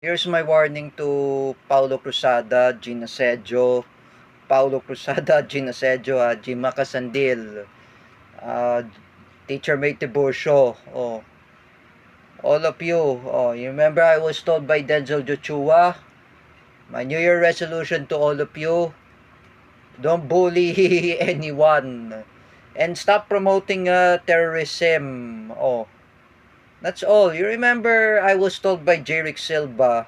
Here's my warning to Paulo Cruzada, Gina Sedjo, Paulo Cruzada, Gina Sedjo, Jima Casandil, uh, Teacher May Tiburcio, all of you. You remember I was told by Denzel Joshua, my New Year resolution to all of you, don't bully anyone. And stop promoting terrorism. That's all. You remember I was told by Jerick Silva,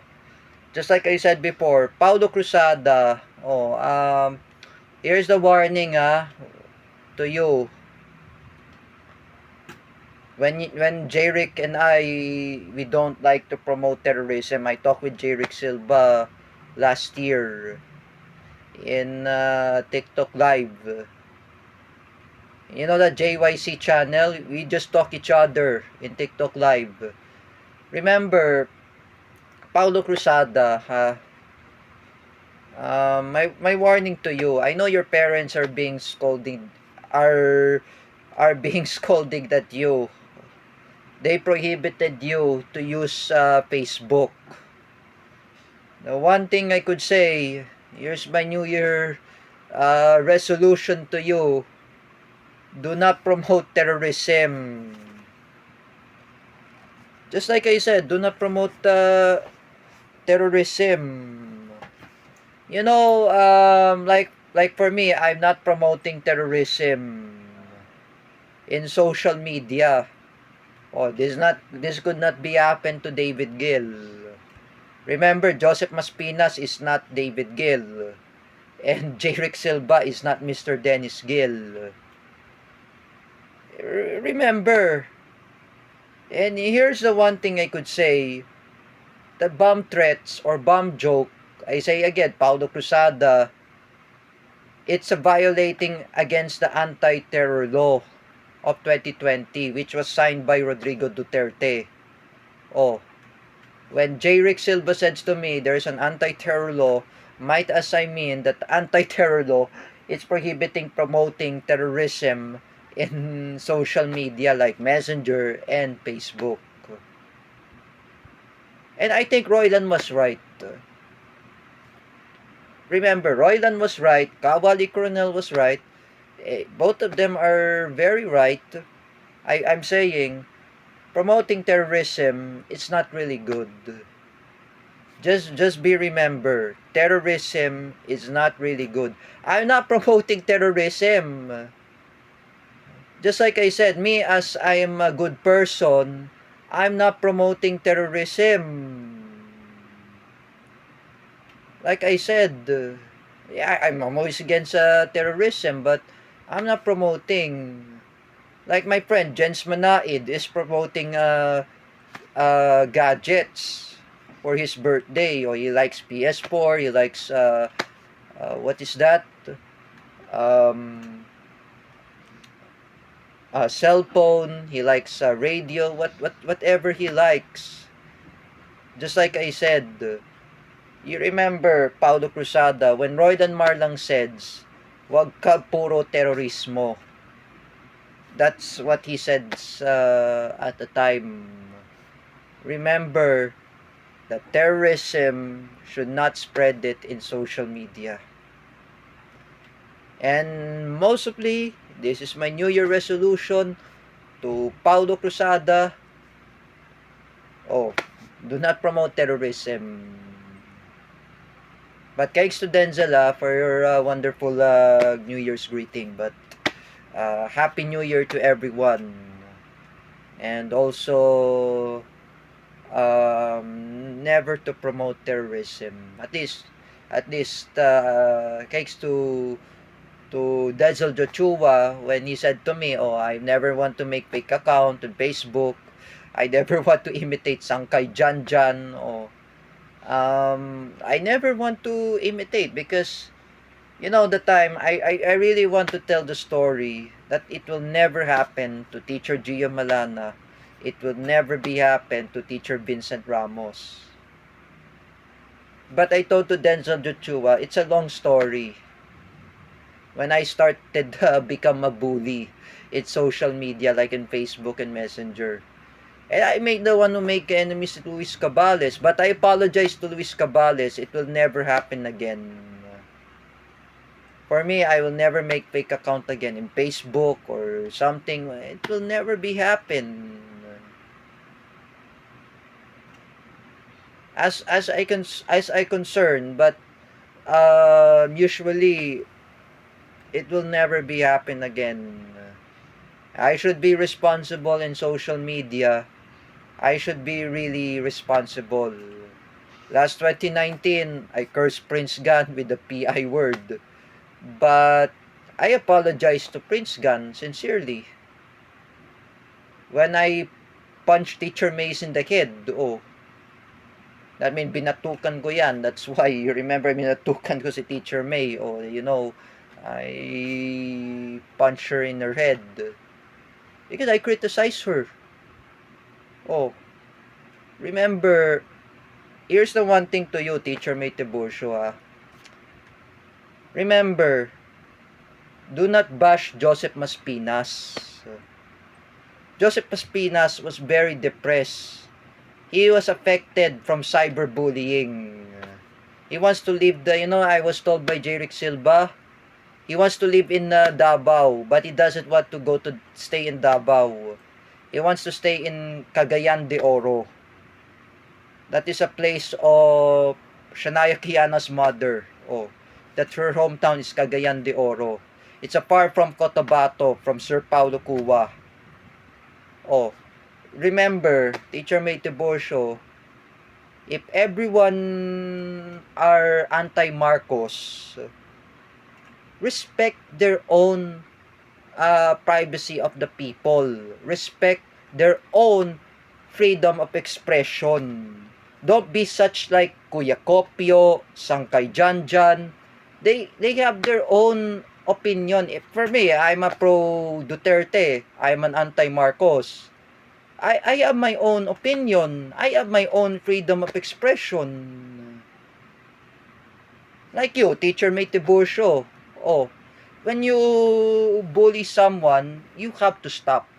just like I said before, Paulo Cruzada, here's the warning to you. When Jerick and we don't like to promote terrorism. I talked with Jerick Silva last year in TikTok Live. You know the JYC channel? We just talk each other in TikTok Live. Remember, Paulo Cruzada, my warning to you. I know your parents are being scolded, are being scolded at you. They prohibited you to use Facebook. The one thing I could say, here's my New Year resolution to you. Do not promote terrorism. Just like I said, do not promote terrorism. You know, like for me, I'm not promoting terrorism in social media. This could not be happen to David Gill. Remember, Joseph Maspinas is not David Gill. And Jerick Silva is not Mr. Dennis Gill. Remember. And here's the one thing I could say. The bomb threats or bomb joke, I say again, Paulo Cruzada, it's a violating against the anti-terror law of 2020, which was signed by Rodrigo Duterte. When Jerick Silva says to me there's an anti-terror law, might as I mean that anti-terror law is prohibiting promoting terrorism in social media like Messenger and Facebook. And I think Roylan was right. Remember, Roylan was right, Kawali Coronel was right. Both of them are very right. I'm saying promoting terrorism, it's not really good. Just be remember, terrorism is not really good. I'm not promoting terrorism. Just like I said, me as I am a good person, I'm not promoting terrorism. Like I said, yeah, I'm always against terrorism, but I'm not promoting. Like my friend Jens Manaid is promoting gadgets for his birthday. Or he likes PS4, he likes what is that? Um, cell phone, he likes radio, whatever he likes. Just like I said, you remember Paulo Cruzada when Roydan Marlang says, "Wag ka puro terorismo." That's what he said at the time. Remember that terrorism should not spread it in social media. And mostly, this is my New Year resolution to Paulo Cruzada. Do not promote terrorism. But thanks to Denzel for your wonderful New Year's greeting. But Happy New Year to everyone. And also, never to promote terrorism. At least, thanks to Denzel Joshua when he said to me, I never want to make fake account on Facebook. I never want to imitate Sangkay Janjan. I never want to imitate because, you know, the time, I really want to tell the story that it will never happen to Teacher Gio Malana. It will never be happen to Teacher Vincent Ramos. But I told to Denzel Joshua, it's a long story. When I started become a bully, it's social media like in Facebook and Messenger. And I may the one who make enemies to Luis Cabales, but I apologize to Luis Cabales. It will never happen again. For me, I will never make fake account again in Facebook or something. It will never be happen. As I concern, but usually it will never be happen again. I should be responsible in social media. I should be really responsible. Last 2019, I cursed Prince Gun with the PI word. But I apologize to Prince Gun sincerely. When I punched Teacher Mace in the head, that mean binatukan ko yan. That's why you remember binatukan ko si Teacher May. I punched her in her head. Because I criticized her. Remember, here's the one thing to you, Teacher May Tiburcio, Remember, do not bash Joseph Maspinas. Joseph Maspinas was very depressed. He was affected from cyberbullying. He wants to live I was told by Jeric Silva, he wants to live in Davao, but he doesn't want to stay in Davao. He wants to stay in Cagayan de Oro. That is a place of Shania Kiana's mother. That her hometown is Cagayan de Oro. It's far from Cotabato, from Sir Paulo Cuba. Remember, Teacher May Tiburcio, if everyone are anti-Marcos, respect their own privacy of the people. Respect their own freedom of expression. Don't be such like Kuya Kopio, Sangkay Janjan. They have their own opinion. For me, I'm a pro Duterte. I'm an anti-Marcos. I have my own opinion. I have my own freedom of expression. Like you, Teacher May Tiburcio. When you bully someone, you have to stop.